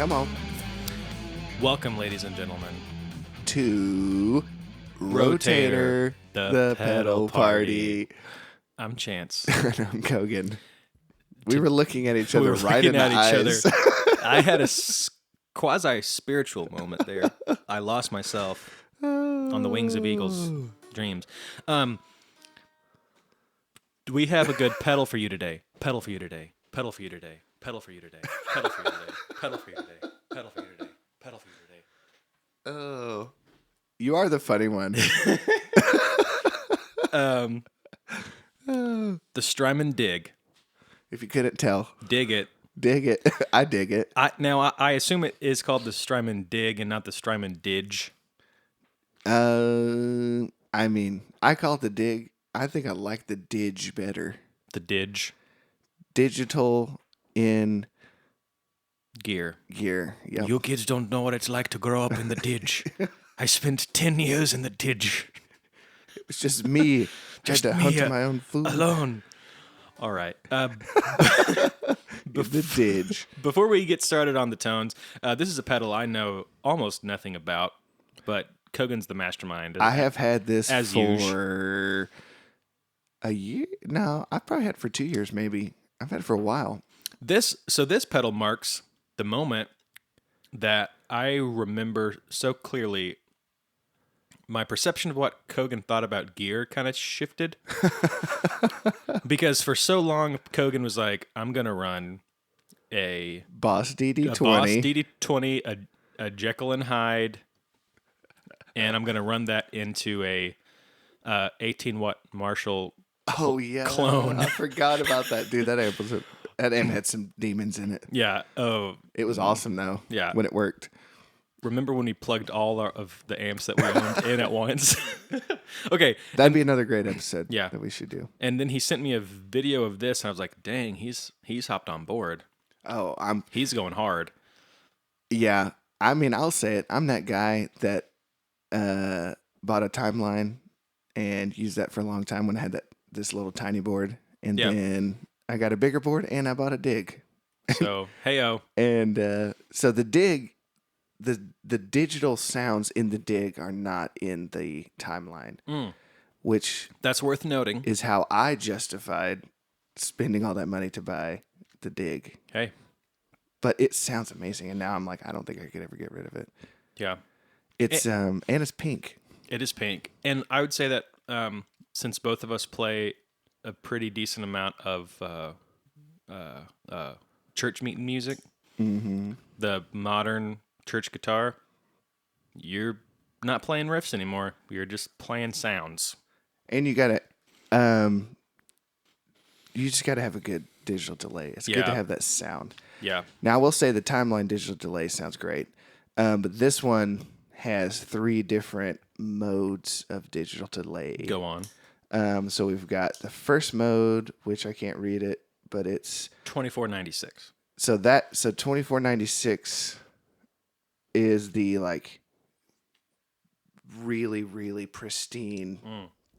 Come on. Welcome, ladies and gentlemen, To Rotator, the pedal party. I'm Chance. And I'm Kogan. We were looking at each other right in the eyes. I had a quasi-spiritual moment there. I lost myself on the wings of eagles' dreams. We have a good pedal for you today. Pedal for you today. Pedal for you today. Pedal for you today. Pedal for you today. Pedal for you today. Pedal for you today. Pedal for you today. Oh, you are the funny one. The Strymon DIG. If you couldn't tell, Dig it. dig it. I dig it. I assume it is called the Strymon DIG and not the Strymon DIG. I mean, I call it the dig. I think I like the dig better. The DIG. Digital in Gear. Yep. You kids don't know what it's like to grow up in the DIG. I spent 10 years in the DIG. It's just me. Just Had to me, hunt my own food. Alone. All right. The dig. Before we get started on the tones, this is a pedal I know almost nothing about, but Kogan's the mastermind. I have had this as for a year. No, I've probably had it for 2 years, maybe. I've had it for a while. This pedal marks the moment that I remember so clearly. My perception of what Kogan thought about gear kind of shifted. Because for so long, Kogan was like, I'm going to run a Boss DD20. Boss DD20, a Jekyll and Hyde, and I'm going to run that into a 18-watt Marshall clone. I forgot about that. Dude, that amp had some demons in it. Yeah. Oh, it was awesome, though. Yeah. When it worked. Remember when we plugged all of the amps that we owned in at once? Okay. That'd be another great episode that we should do. And then he sent me a video of this, and I was like, dang, he's hopped on board. Oh, he's going hard. Yeah. I mean, I'll say it. I'm that guy that bought a timeline and used that for a long time when I had this little tiny board. And then I got a bigger board, and I bought a dig. So, hey-o. And so the dig... The digital sounds in the dig are not in the timeline, which that's worth noting. Is how I justified spending all that money to buy the dig. Hey, but it sounds amazing, and now I'm like, I don't think I could ever get rid of it. Yeah, it's and it's pink. It is pink, and I would say that since both of us play a pretty decent amount of church meeting music, the modern church guitar, you're not playing riffs anymore. You're just playing sounds. And you gotta, you just gotta have a good digital delay. It's good to have that sound. Yeah. Now I will say the timeline digital delay sounds great, but this one has 3 different modes of digital delay. Go on. So we've got the first mode, which I can't read it, but it's 2496. So 2496. Is the like really, really pristine,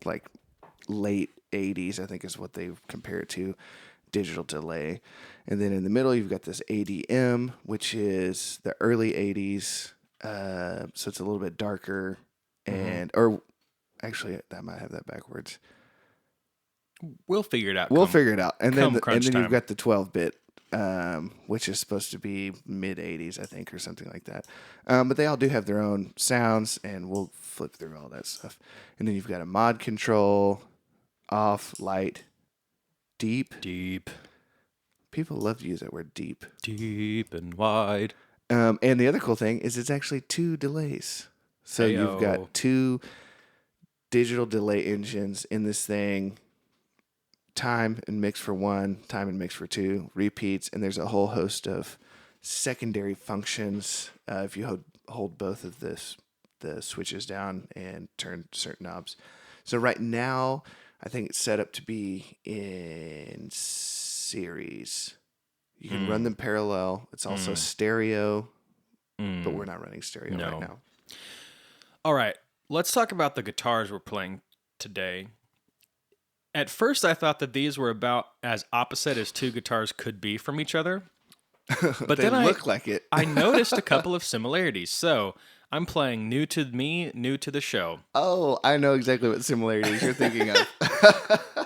like late 80s, I think is what they compare it to, digital delay. And then in the middle, you've got this ADM, which is the early 80s. So it's a little bit darker. Or actually, that might have that backwards. We'll figure it out. We'll figure it out. And then time. You've got the 12-bit. Which is supposed to be mid-80s, I think, or something like that. But they all do have their own sounds, and we'll flip through all that stuff. And then you've got a mod control, off, light, deep. Deep. People love to use that word, deep. Deep and wide. And the other cool thing is it's actually 2 delays. So you've got 2 digital delay engines in this thing. Time and mix for 1, time and mix for 2, repeats, and there's a whole host of secondary functions if you hold both of the switches down and turn certain knobs. So right now, I think it's set up to be in series. You can run them parallel. It's also stereo, but we're not running stereo right now. All right, let's talk about the guitars we're playing today. At first, I thought that these were about as opposite as 2 guitars could be from each other. But they then look like it. I noticed a couple of similarities. So I'm playing new to me, new to the show. Oh, I know exactly what similarities you're thinking of.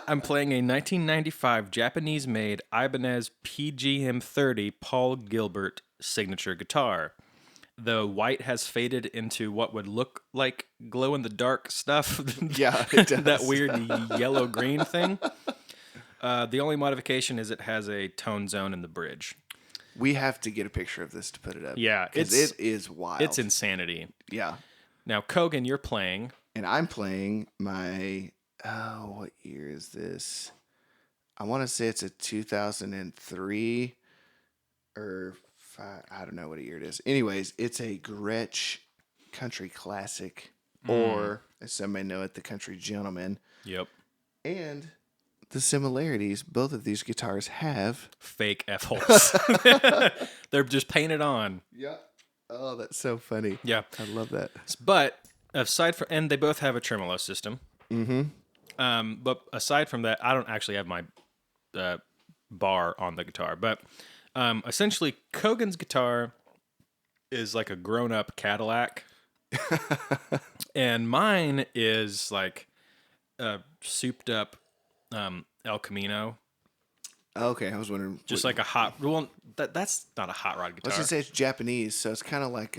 I'm playing a 1995 Japanese-made Ibanez PGM30 Paul Gilbert signature guitar. The white has faded into what would look like glow-in-the-dark stuff. Yeah, it does. That weird yellow-green thing. The only modification is it has a tone zone in the bridge. We have to get a picture of this to put it up. Yeah, because it is wild. It's insanity. Yeah. Now, Kogan, you're playing. And I'm playing my, what year is this? I want to say it's a 2003 or 5. I don't know what year it is. Anyways, it's a Gretsch Country Classic, or as some may know it, the Country Gentleman. Yep. And the similarities, both of these guitars have fake F-holes. They're just painted on. Yeah. Oh, that's so funny. Yeah. I love that. But aside from, and they both have a tremolo system. Mm-hmm. But aside from that, I don't actually have my bar on the guitar. But essentially, Kogan's guitar is like a grown-up Cadillac. And mine is like a souped-up El Camino. Okay, I was wondering. Just like a hot... Well, that's not a hot rod guitar. Let's just say it's Japanese, so it's kind of like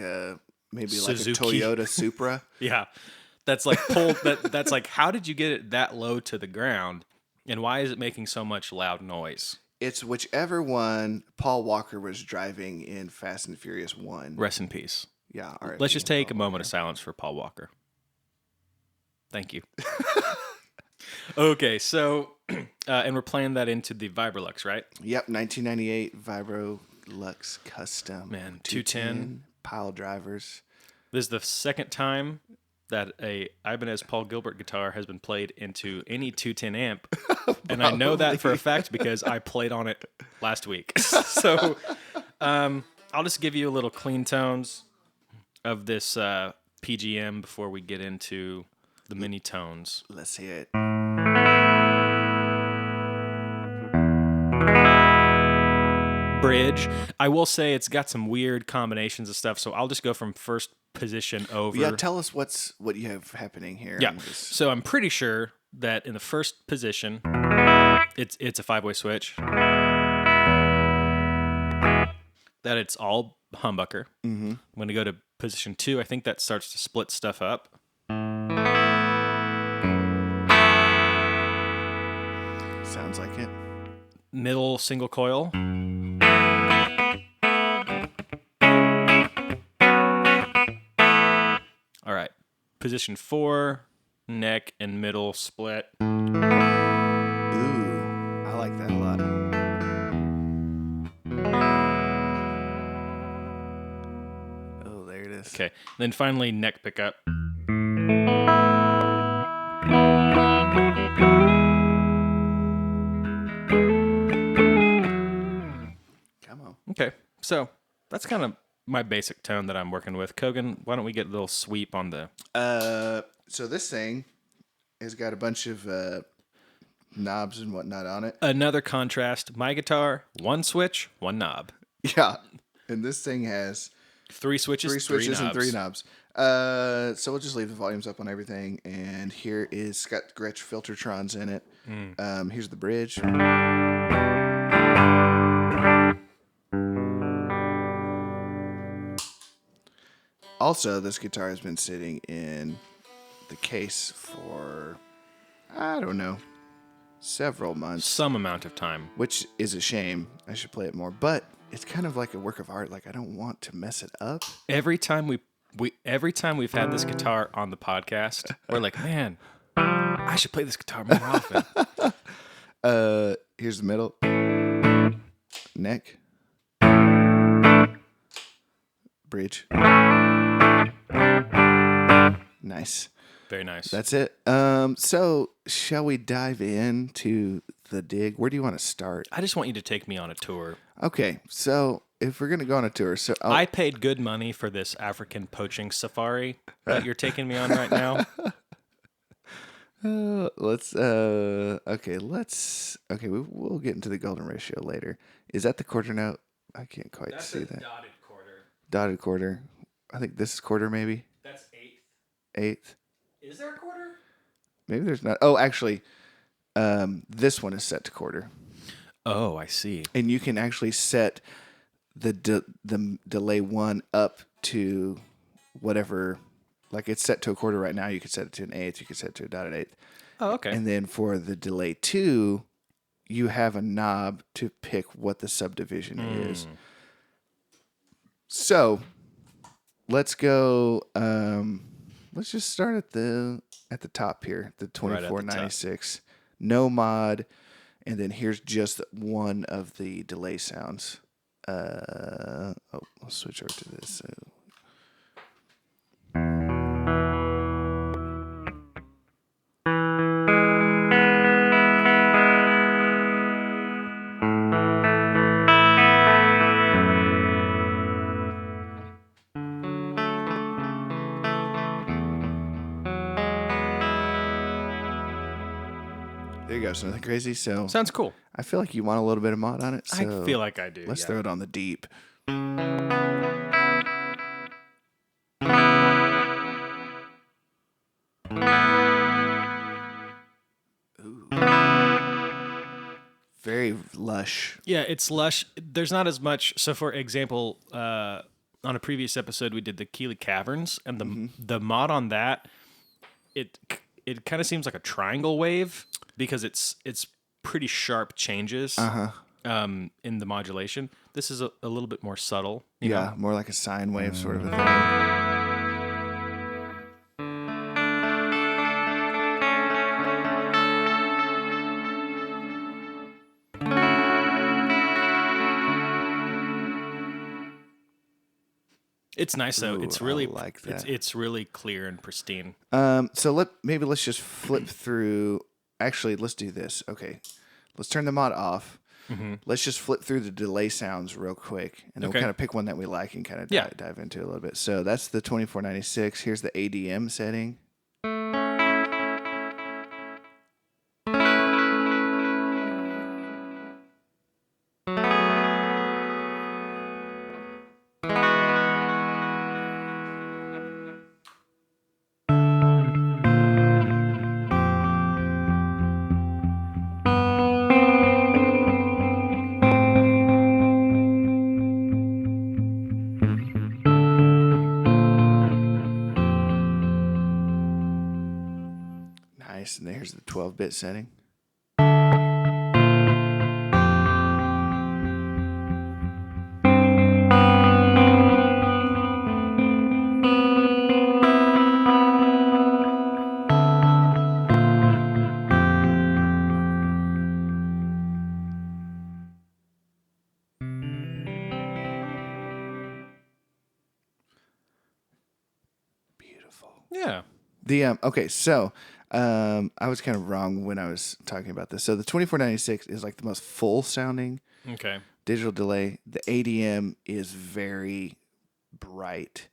maybe Suzuki. like a Toyota Supra. Yeah. That's like pulled. That's like, how did you get it that low to the ground? And why is it making so much loud noise? It's whichever one Paul Walker was driving in Fast and Furious 1. Rest in peace. Yeah. All right. Let's just take a moment of silence for Paul Walker. Thank you. Okay, so, and we're playing that into the Vibrolux, right? Yep, 1998 Vibro Lux Custom. Man, 210 pile drivers. This is the second time that a Ibanez Paul Gilbert guitar has been played into any 210 amp. And I know that for a fact because I played on it last week. So I'll just give you a little clean tones of this PGM before we get into the mini tones. Let's see it. Bridge. I will say it's got some weird combinations of stuff, so I'll just go from first position over. Yeah, tell us what you have happening here. Yeah. So I'm pretty sure that in the first position, it's a 5-way switch. That it's all humbucker. Mm-hmm. I'm going to go to position 2. I think that starts to split stuff up. Sounds like it. Middle single coil. All right. Position 4, neck and middle split. Ooh, I like that a lot. Oh, there it is. Okay. Then finally, neck pickup. Come on. Okay. So that's kind of my basic tone that I'm working with. Kogan, why don't we get a little sweep on the... So this thing has got a bunch of knobs and whatnot on it. Another contrast. My guitar, 1 switch, 1 knob. Yeah. And this thing has 3 switches, 3 knobs. and 3 knobs. So we'll just leave the volumes up on everything. And here is got Gretsch Filtertrons in it. Here's the bridge. Also, this guitar has been sitting in the case for, I don't know, several months. Some amount of time. Which is a shame. I should play it more. But it's kind of like a work of art. Like, I don't want to mess it up. Every time we've had this guitar on the podcast, we're like, man, I should play this guitar more often. Here's the middle. Neck. Bridge. Nice. Very nice. That's it. So shall we dive into the dig? Where do you want to start? I just want you to take me on a tour. Okay, so if we're gonna go on a tour, so I paid good money for this African poaching safari that you're taking me on right now. We'll get into the golden ratio later. Is that the quarter note? I can't quite see that. Dotted quarter. Dotted quarter. I think this is quarter, maybe. That's eighth. Eighth. Is there a quarter? Maybe there's not. Oh, actually, this one is set to quarter. Oh, I see. And you can actually set the delay 1 up to whatever. Like it's set to a quarter right now. You could set it to an eighth. You could set it to a dotted eighth. Oh, okay. And then for the delay 2, you have a knob to pick what the subdivision is. So let's go. Let's just start at the top here, the 2496. No mod, and then here's just one of the delay sounds. I'll switch over to this. So. There you go. So nothing crazy. So sounds cool. I feel like you want a little bit of mod on it. So I feel like I do. Let's throw it on the deep. Ooh. Very lush. Yeah, it's lush. There's not as much. So, for example, on a previous episode, we did the Keeley Caverns, and the mod on that, it kind of seems like a triangle wave because it's pretty sharp changes in the modulation. This is a little bit more subtle. You know? More like a sine wave sort of a thing. It's nice though. Ooh, it's really I like that. It's really clear and pristine. So let's just flip through. Actually, let's do this. Okay, let's turn the mod off. Let's just flip through the delay sounds real quick, and then we'll kind of pick one that we like and kind of dive into it a little bit. So that's the 2496. Here's the ADM setting. Nice, and there's the 12-bit setting. Beautiful. Yeah. Okay, so I was kind of wrong when I was talking about this. So the 2496 is like the most full sounding digital delay. The ADM is very bright.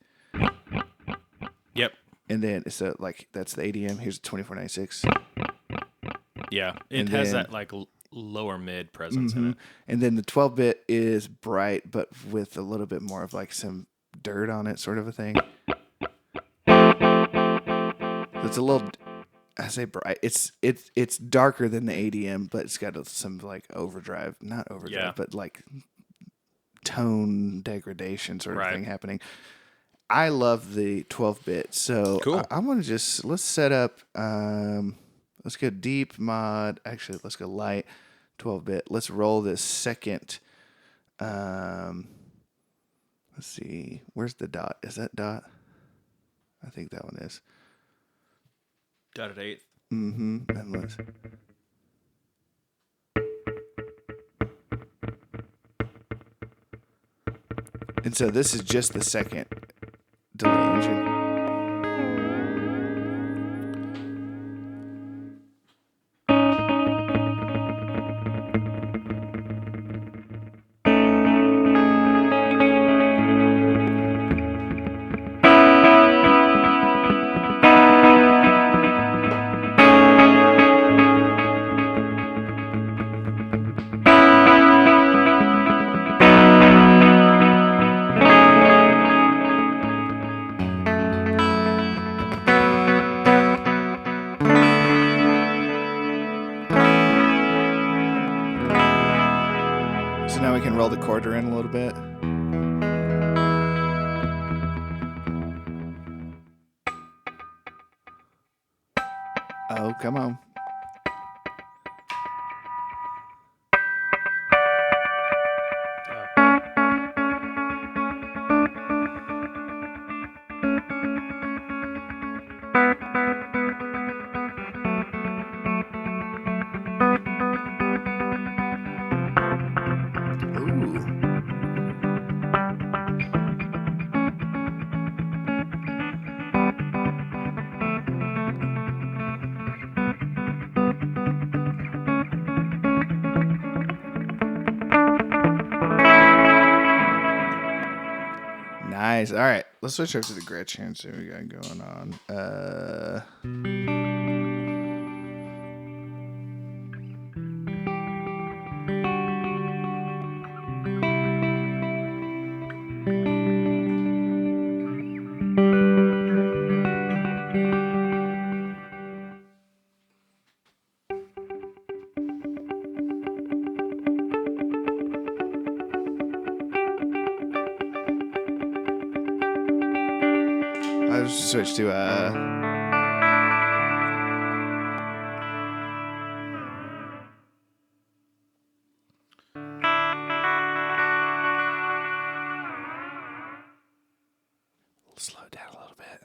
Yep. And then so like that's the ADM. Here's the 2496. Yeah, it has that like lower mid presence in it. And then the 12-bit is bright, but with a little bit more of like some dirt on it, sort of a thing. It's a little, I say bright. It's darker than the ADM, but it's got some like not overdrive, but like tone degradation sort of thing happening. I love the 12-bit, so cool. I want to let's set up. Let's go deep mod. Actually, let's go light 12-bit. Let's roll this second. Let's see. Where's the dot? Is that dot? I think that one is. Dotted eighth. And let's. And so this is just the second delay engine. now we can roll the quarter in a little bit. Oh, come on. Nice. All right. Let's switch over to the Gretsch here and see what we got going on. I'll just switch to slow down a little bit.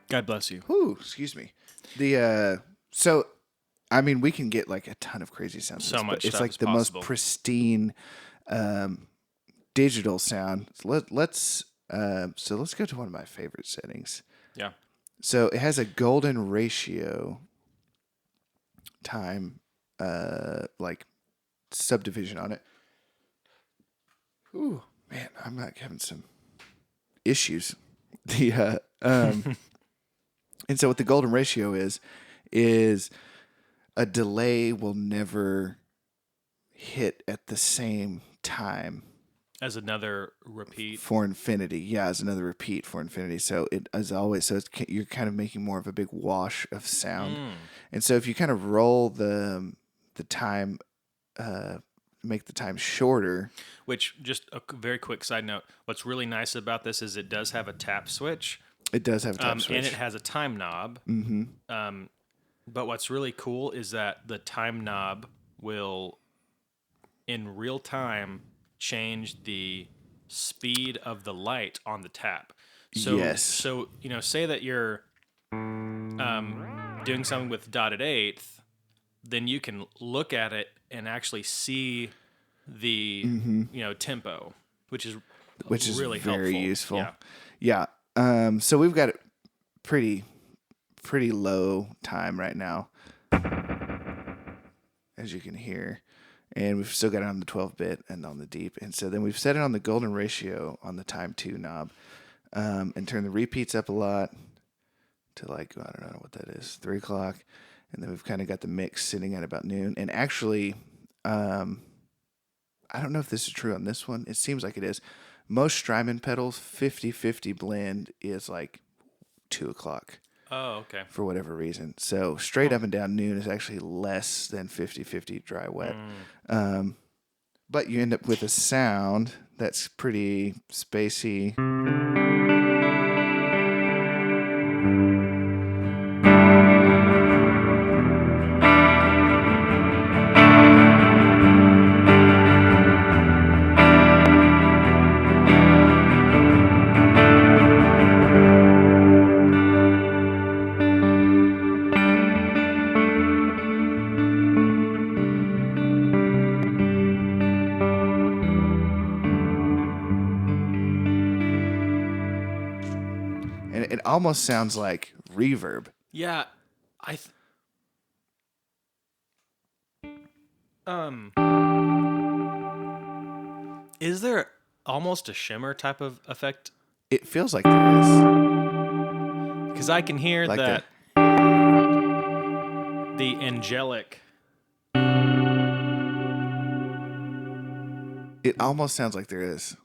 God bless you. Ooh, excuse me. The so, I mean, we can get like a ton of crazy sounds. So much it's stuff like is the possible. most pristine digital sound. So let's go to one of my favorite settings. Yeah. So it has a golden ratio time like subdivision on it. Ooh, man, I'm not having some issues. The and so what the golden ratio is a delay will never hit at the same time As another repeat. for infinity. Yeah, as another repeat for infinity. So it as always. So you're kind of making more of a big wash of sound. And so if you kind of roll the time, make the time shorter. Which, just a very quick side note, what's really nice about this is it does have a tap switch. It does have a tap switch. And it has a time knob. Mm-hmm. But what's really cool is that the time knob will, in real time, change the speed of the light on the tap. So, yes. So, say that you're doing something with dotted eighth, then you can look at it and actually see the tempo, which is really very helpful. useful. Yeah. So we've got it pretty low time right now, as you can hear, and we've still got it on the 12-bit and on the deep. And so then we've set it on the golden ratio on the time 2 knob, and turn the repeats up a lot to I don't know what that is, 3 o'clock. And then we've kind of got the mix sitting at about noon. And actually, I don't know if this is true on this one. It seems like it is. Most Strymon pedals, 50-50 blend is 2 o'clock. Oh, okay. For whatever reason. So straight up and down noon is actually less than 50-50 dry wet. But you end up with a sound that's pretty spacey. And it almost sounds like reverb. Yeah, is there almost a shimmer type of effect? It feels like there is. Because I can hear Like that the angelic. It almost sounds like there is.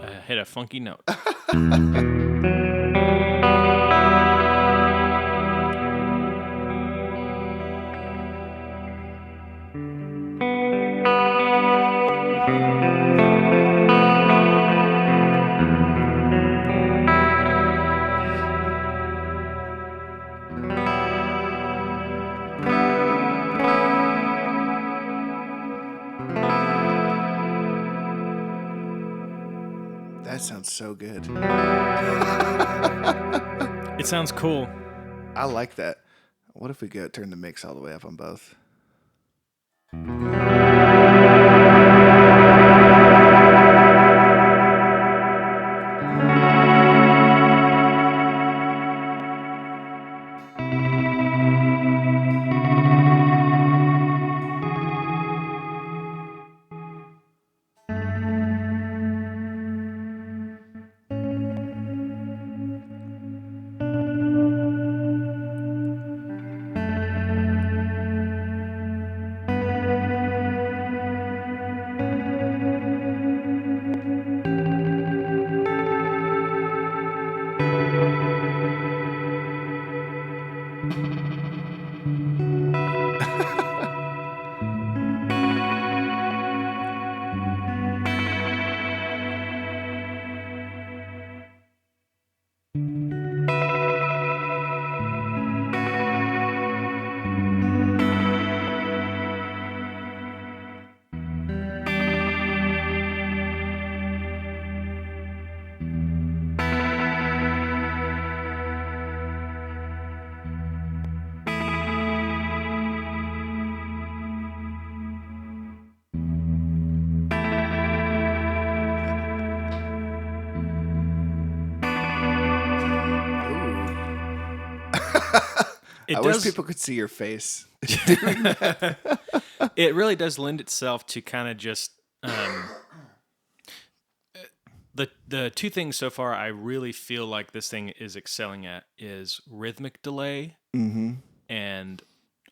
I hit a funky note. That sounds so good. It sounds cool. I like that. What if we turn the mix all the way up on both? I wish people could see your face. It really does lend itself to kind of just the two things so far I really feel like this thing is excelling at is rhythmic delay and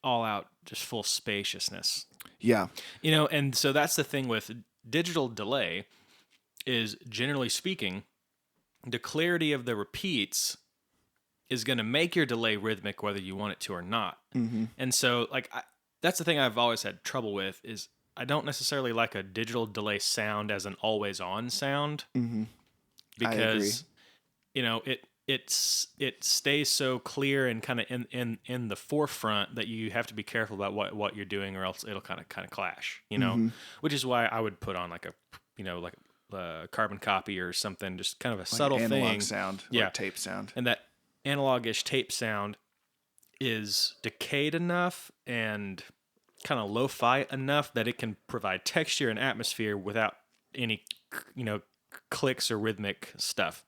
all out just full spaciousness. Yeah. You know, and so that's the thing with digital delay is, generally speaking, the clarity of the repeats is going to make your delay rhythmic whether you want it to or not. And so, like, that's the thing I've always had trouble with is I don't necessarily like a digital delay sound as an always-on sound because, you know, it stays so clear and kind of in the forefront that you have to be careful about what you're doing, or else it'll kind of clash, you know. Which is why I would put on like a carbon copy or something, just kind of a subtle analog thing, sound, or tape sound, and that analog-ish tape sound is decayed enough and kind of lo-fi enough that it can provide texture and atmosphere without any, you know, clicks or rhythmic stuff.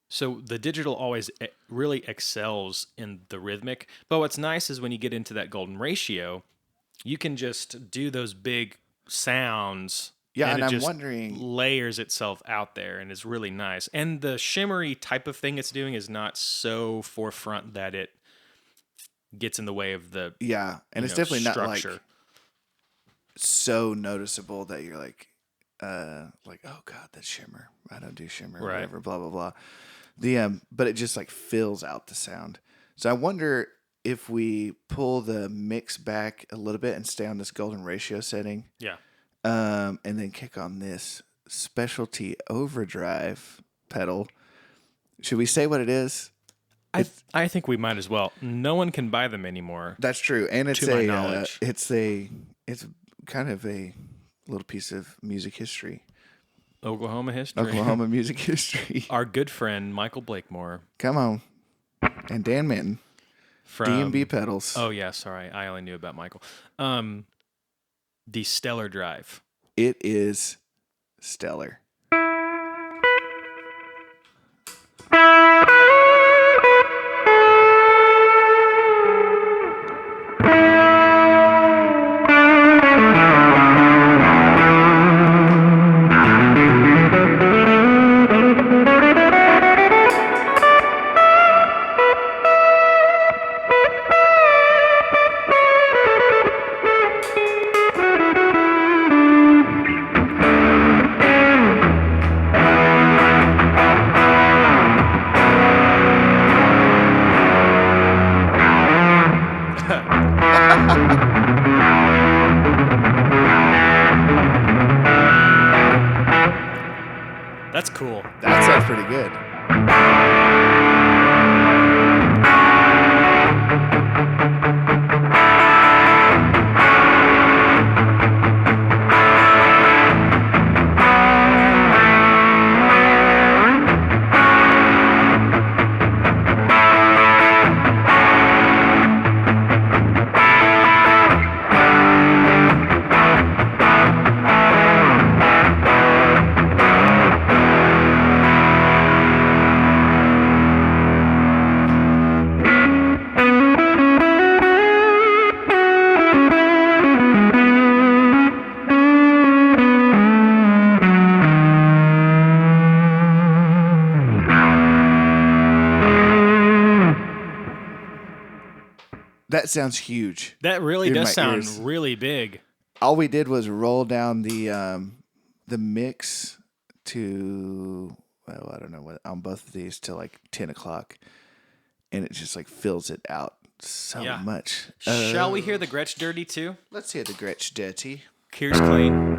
So the digital always really excels in the rhythmic. But what's nice is when you get into that golden ratio, you can just do those big sounds. Yeah, and it I'm just wondering, layers itself out there and is really nice. And the shimmery type of thing it's doing is not so forefront that it gets in the way of the and it's definitely structure. Not like so noticeable that you're like oh god, that's shimmer. I don't do shimmer, or whatever, blah blah blah. But it just like fills out the sound. So I wonder if we pull the mix back a little bit and stay on this golden ratio setting. Yeah. And then kick on this specialty overdrive pedal. Should we say what it is? I think we might as well. No one can buy them anymore. That's true, and it's to my knowledge. It's kind of a little piece of music history. Oklahoma history. Oklahoma music history. Our good friend Michael Blakemore. Come on. And Dan Minton. From DMB pedals. Oh yeah, sorry. I only knew about Michael. The Stellar Drive. It is stellar. That's cool. That sounds pretty good. That sounds huge. That really does sound ears. really big. All we did was roll down the mix to, well, I don't know what, on both of these to like 10 o'clock, and it just like fills it out so much. Shall we hear the Gretsch Dirty too? Let's hear the Gretsch Dirty. Here's clean.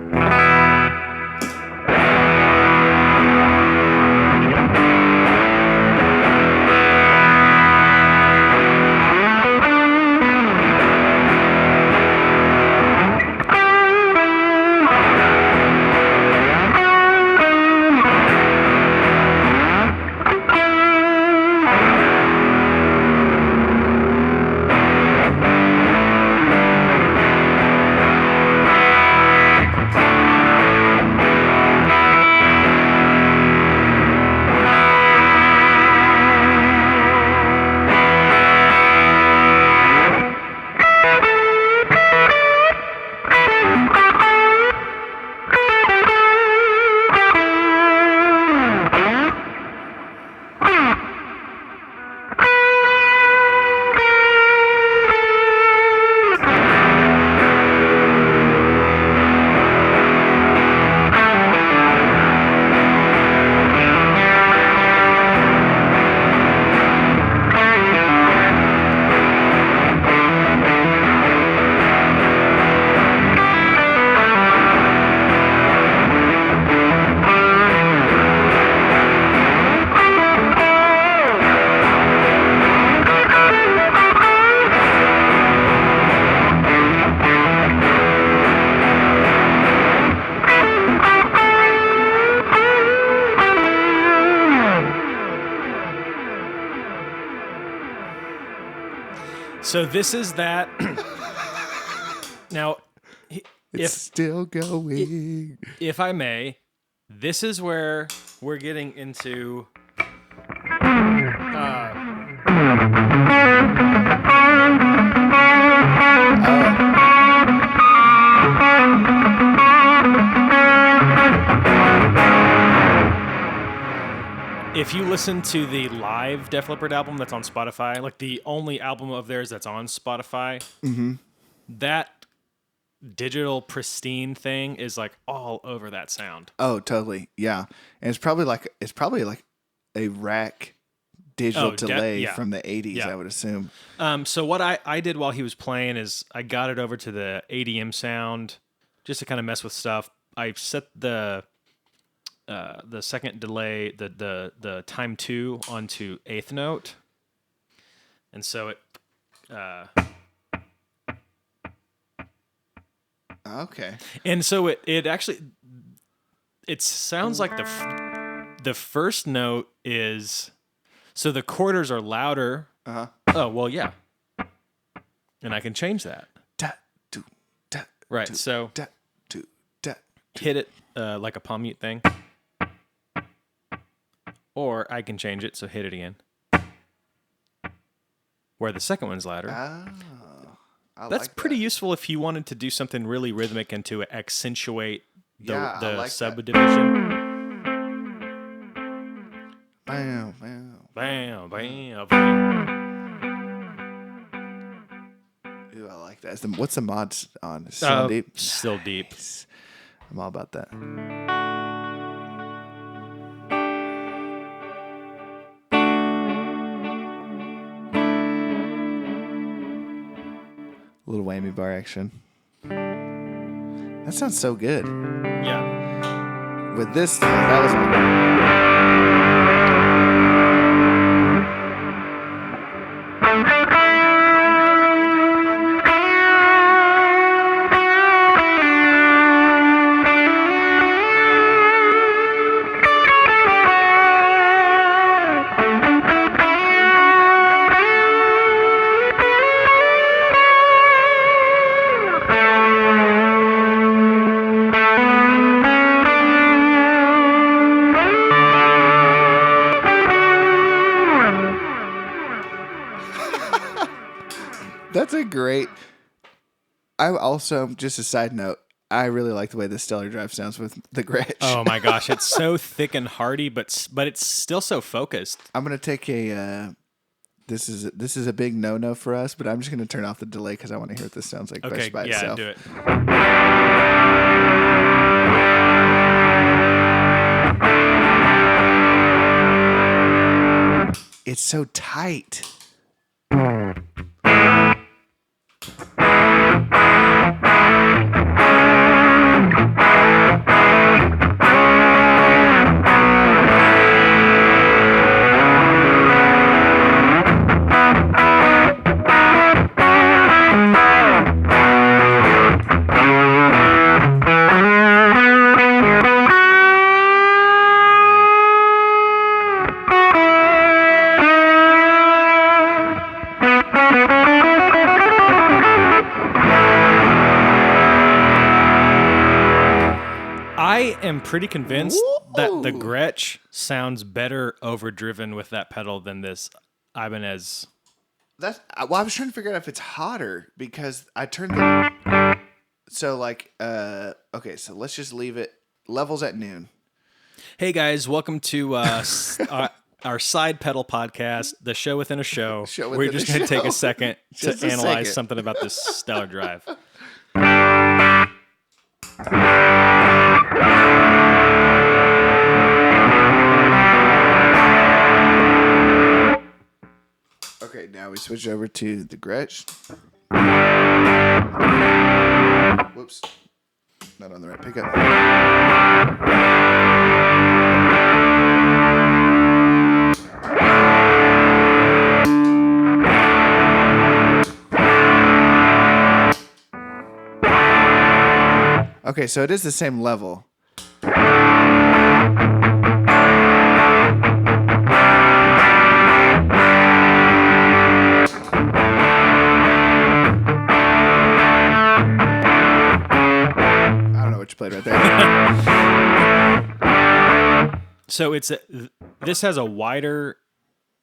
So this is that. Now, it's still going. If I may, this is where we're getting into. If you listen to the live Def Leppard album that's on Spotify, like the only album of theirs that's on Spotify, that digital pristine thing is like all over that sound. Oh, totally. Yeah. And it's probably like a rack digital delay from the 80s, I would assume. So what I did while he was playing is I got it over to the ADM sound just to kind of mess with stuff. I set the second delay, the time 2 onto 8th note. And so it okay. And so it actually, it sounds like the first note is, so the quarters are louder. Oh, well, yeah. And I can change that. Right, so hit it like a palm mute thing. Or I can change it, so hit it again. Where the second one's louder. That's pretty useful if you wanted to do something really rhythmic and to accentuate the subdivision. Bam, bam. Bam, bam, bam. Ooh, I like that. What's the mods on? Still deep? Still deep. Nice. I'm all about that. A little whammy bar action. That sounds so good. Yeah. With this, that was like... That's a great... I also, just a side note, I really like the way the Stellar Drive sounds with the Gretsch. Oh my gosh, it's so thick and hearty, but it's still so focused. I'm gonna take a... This is a big no-no for us, but I'm just gonna turn off the delay because I want to hear what this sounds like by itself. Do it. It's so tight. I am pretty convinced that the Gretsch sounds better overdriven with that pedal than this Ibanez. I was trying to figure out if it's hotter because I turned the... So like, okay, so let's just leave it levels at noon. Hey guys, welcome to our side pedal podcast, the show within a show. We're just going to take a second to analyze something about this Stellar Drive. Okay, now we switch over to the Gretsch. Whoops. Not on the right pickup. Okay, so it is the same level. Played right there. So this has a wider,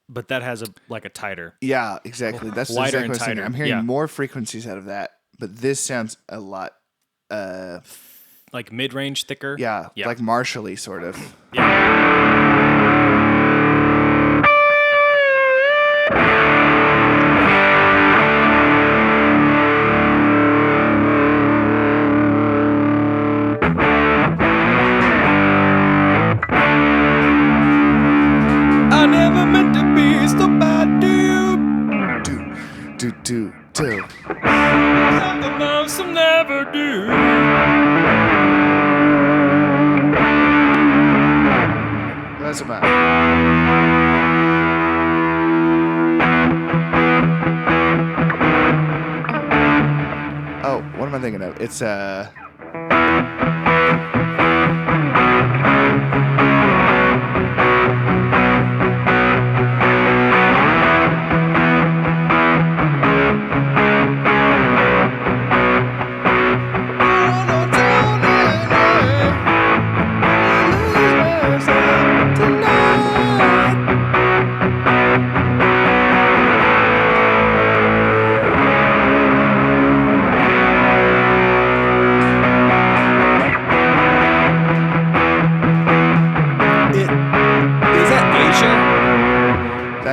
but that has a tighter. Yeah, exactly. That's wider exactly and what I'm tighter. I'm hearing more frequencies out of that, but this sounds a lot like mid-range thicker. Yeah, like Marshall-y sort of. Yeah. Do. Something else I'll never do. That's about. Oh, what am I thinking of? It's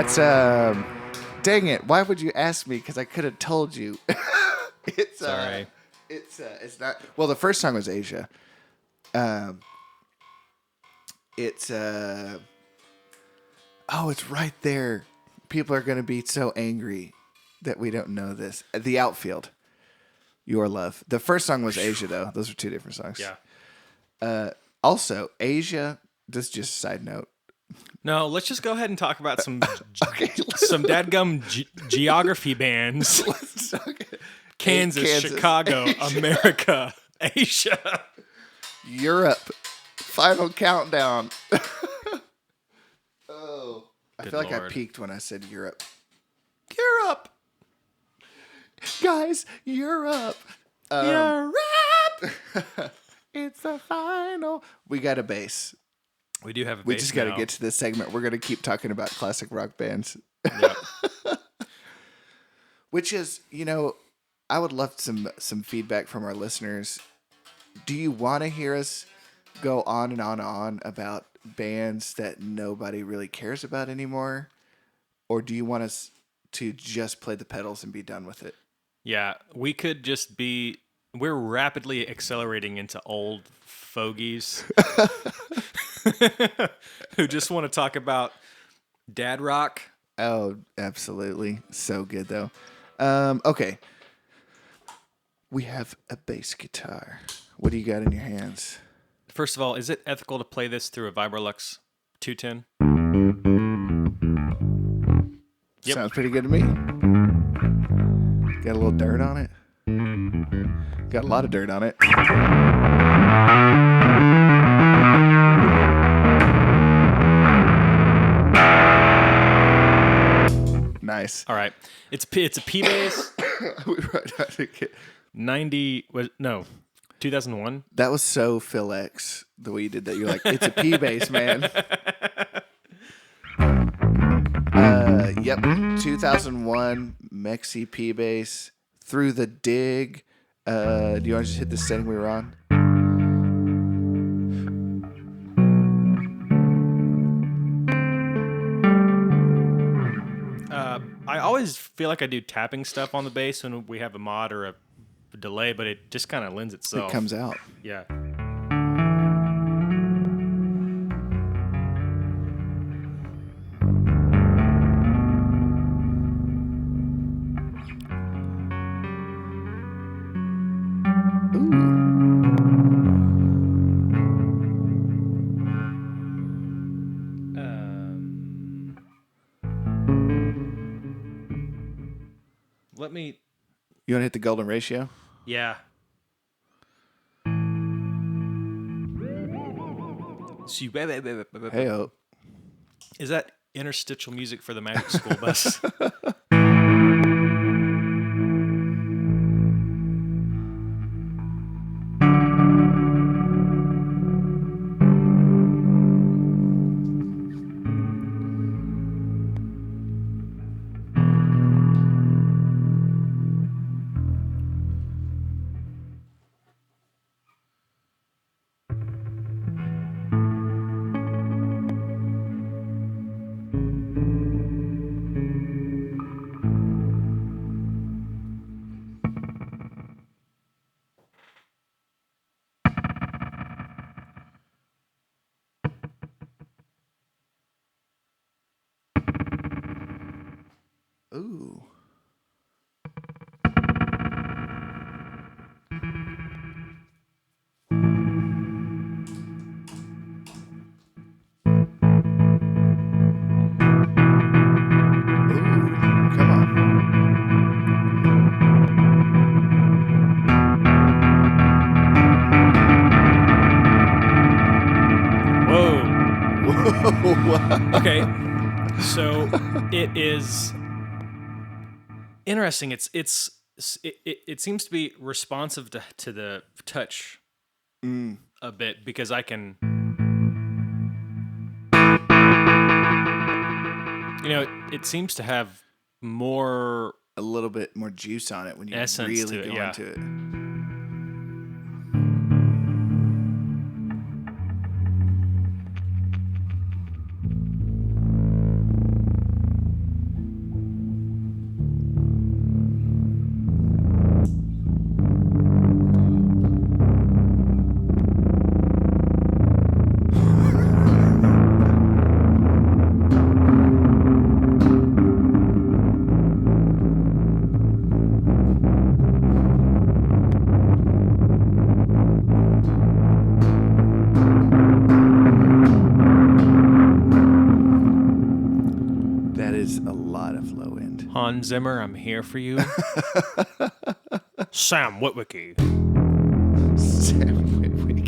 That's dang it! Why would you ask me? Because I could have told you. Sorry. It's not. Well, the first song was Asia. It's it's right there. People are gonna be so angry that we don't know this. The Outfield, Your Love. The first song was Asia, though. Those are two different songs. Yeah. Also, Asia. This is just a side note. No, let's just go ahead and talk about some Okay. some dadgum geography bands. Kansas, Chicago, Asia. America, Asia, Europe. Final countdown. I feel like I peaked when I said Europe. Europe. Guys, Europe. Europe. It's the final. We got a bass. We do have a bass. We just got to get to this segment. We're going to keep talking about classic rock bands. Yep. Which is, I would love some feedback from our listeners. Do you want to hear us go on and on and on about bands that nobody really cares about anymore? Or do you want us to just play the pedals and be done with it? Yeah, we could just be... We're rapidly accelerating into old fogies who just want to talk about dad rock. Oh, absolutely. So good, though. Okay. We have a bass guitar. What do you got in your hands? First of all, is it ethical to play this through a Vibrolux 210? Yep. Sounds pretty good to me. Got a little dirt on it. Got a lot of dirt on it. Nice. All right. It's a P bass. 2001. That was so Phil X, the way you did that. You're like, it's a P bass, man. Yep. 2001 Mexi P bass through the dig. Do you want to just hit the setting we were on? I always feel like I do tapping stuff on the bass when we have a mod or a delay, but it just kind of lends itself. It comes out. Yeah. Let me... You want to hit the golden ratio? Yeah. Hey-o. Is that interstitial music for the Magic School Bus? Ooh. Come on. Whoa. Okay. So it is interesting. It seems to be responsive to the touch a bit because I can, it seems to have more, a little bit more juice on it when you essence really to it, go yeah. into it. Hans Zimmer, I'm here for you. Sam Witwicky.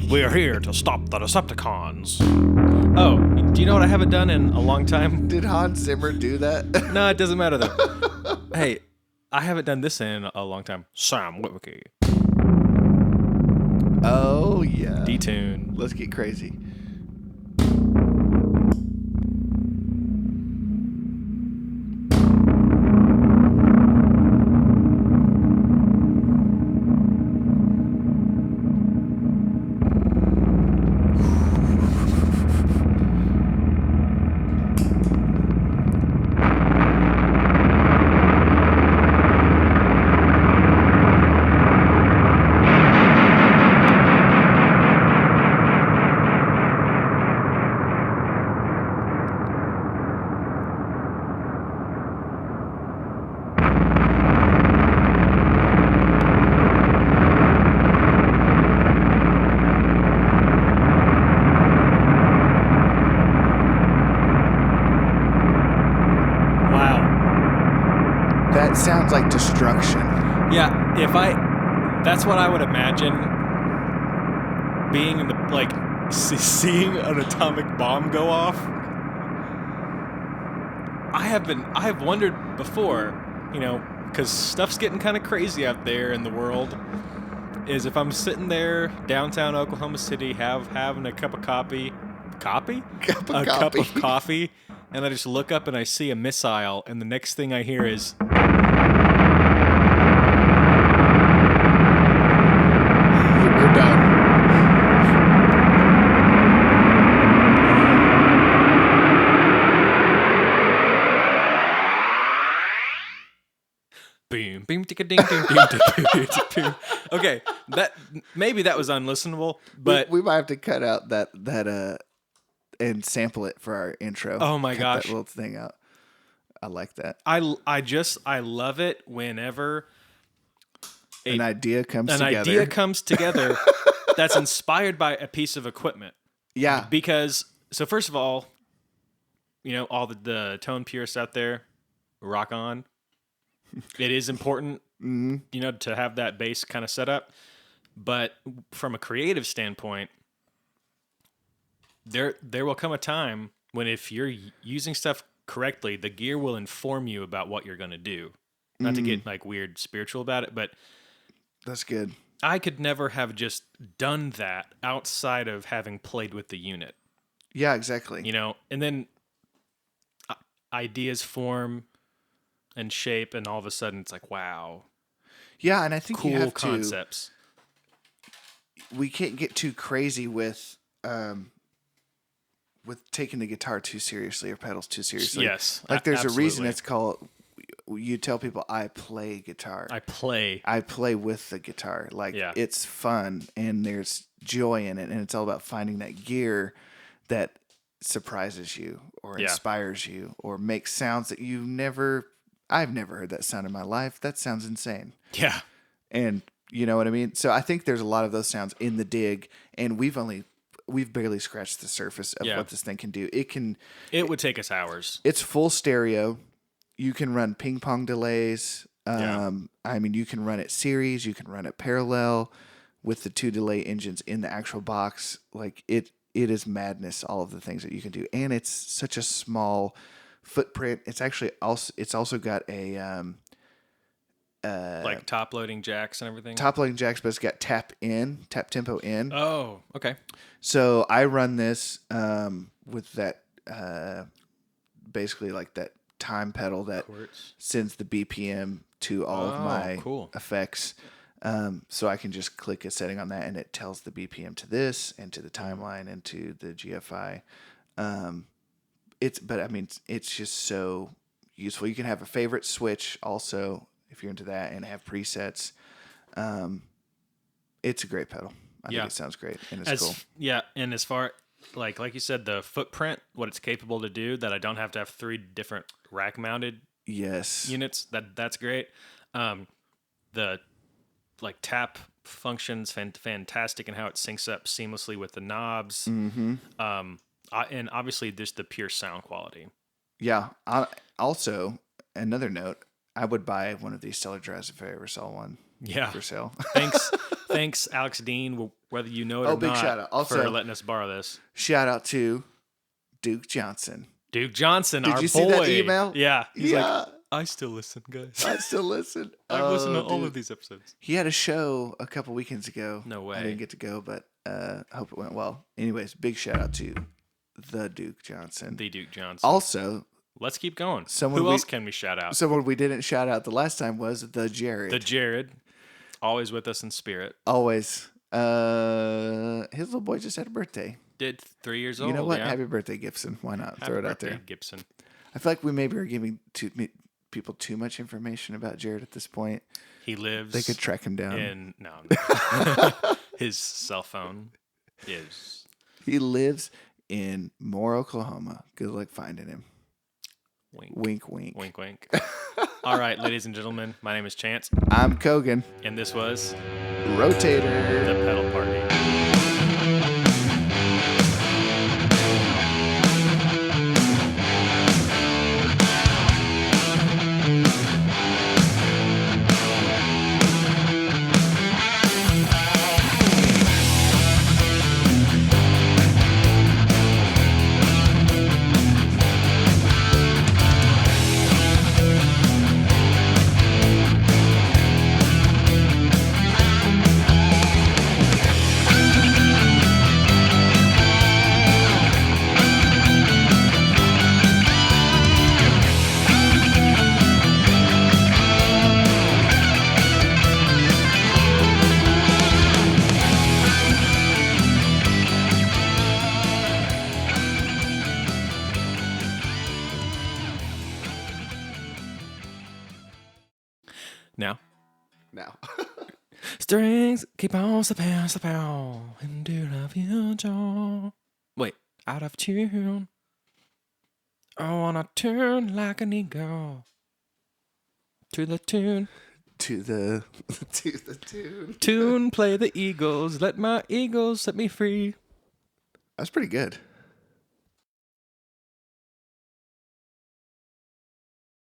We're here to stop the Decepticons. Oh, do you know what I haven't done in a long time? Did Hans Zimmer do that? No, it doesn't matter though. Hey, I haven't done this in a long time. Sam Witwicky. Oh, yeah. Detune. Let's get crazy. That sounds like destruction. Yeah, that's what I would imagine being in the, like, seeing an atomic bomb go off. I have wondered before, you know, because stuff's getting kind of crazy out there in the world, is if I'm sitting there downtown Oklahoma City, having a cup of coffee, cup of coffee, and I just look up and I see a missile, and the next thing I hear is... We're done. Boom, boom, ticka ding, ding, ding, ding, ding. Okay, maybe that was unlistenable, but we might have to cut out that and sample it for our intro. Oh my Cut gosh, that little thing out. I like that. I love it whenever an idea comes together that's inspired by a piece of equipment. Yeah, because so first of all, you know, all the tone purists out there, rock on. It is important, you know, to have that bass kind of set up. But from a creative standpoint, there will come a time when if you're using stuff correctly, the gear will inform you about what you're going to do. Not to get like weird spiritual about it, but that's good. I could never have just done that outside of having played with the unit. Yeah, exactly. You know, and then ideas form and shape, and all of a sudden it's like, wow. Yeah, and I think cool you have concepts. We can't get too crazy with taking the guitar too seriously or pedals too seriously. Yes, like there's absolutely. a reason it's called. You tell people I play guitar. I play with the guitar. Like it's fun and there's joy in it, and it's all about finding that gear that surprises you or inspires you or makes sounds that I've never heard that sound in my life. That sounds insane. Yeah. And you know what I mean? So I think there's a lot of those sounds in the dig, and we've barely scratched the surface of what this thing can do. It would take us hours. It's full stereo. You can run ping pong delays. I mean, you can run it series, you can run it parallel with the 2 delay engines in the actual box. Like it is madness, all of the things that you can do. And it's such a small footprint. It's also got a like top loading jacks and everything. Top loading jacks, but it's got tap tempo in. Oh, okay. So I run this with that basically like that time pedal that sends the BPM to all of my effects. So I can just click a setting on that and it tells the BPM to this and to the timeline and to the GFI. It's just so useful. You can have a favorite switch also if you're into that and have presets. It's a great pedal. I think it sounds great and it's cool. Yeah, and as far like you said, the footprint, what it's capable to do, that I don't have to have 3 different rack mounted units. That's great. The like tap functions fantastic, and how it syncs up seamlessly with the knobs. Mm-hmm. And obviously just the pure sound quality. Yeah. Also, another note, I would buy one of these Stellar Drives if I ever saw one. Yeah. For sale. Thanks, Alex Dean, whether you know it or big not, shout out. Also, for letting us borrow this. Shout out to Duke Johnson. Duke Johnson, Did our you boy. see that email? Yeah. He's like, I still listen, guys. I still listen. I've listened to all of these episodes. He had a show a couple weekends ago. No way. I didn't get to go, but I hope it went well. Anyways, big shout out to the Duke Johnson. The Duke Johnson. Also, let's keep going. Who else can we shout out? Someone we didn't shout out the last time was the Jared. The Jared. Always with us in spirit. Always. His little boy just had a birthday. Did 3 years old. You know what? Yeah. Happy birthday, Gibson. Why not? Happy Throw it out birthday, there. Gibson. I feel like we maybe are giving people too much information about Jared at this point. He lives. They could track him down. No. His cell phone is. He lives in Moore, Oklahoma. Good luck finding him. Wink. Wink, wink. Wink, wink. All right, ladies and gentlemen, my name is Chance. I'm Kogan. And this was Rotator. The Pedal Party. Now. Strings keep on slipping into the future. Wait, out of tune. I wanna turn like an eagle to the tune. To the tune. Play the Eagles. Let my Eagles set me free. That's pretty good.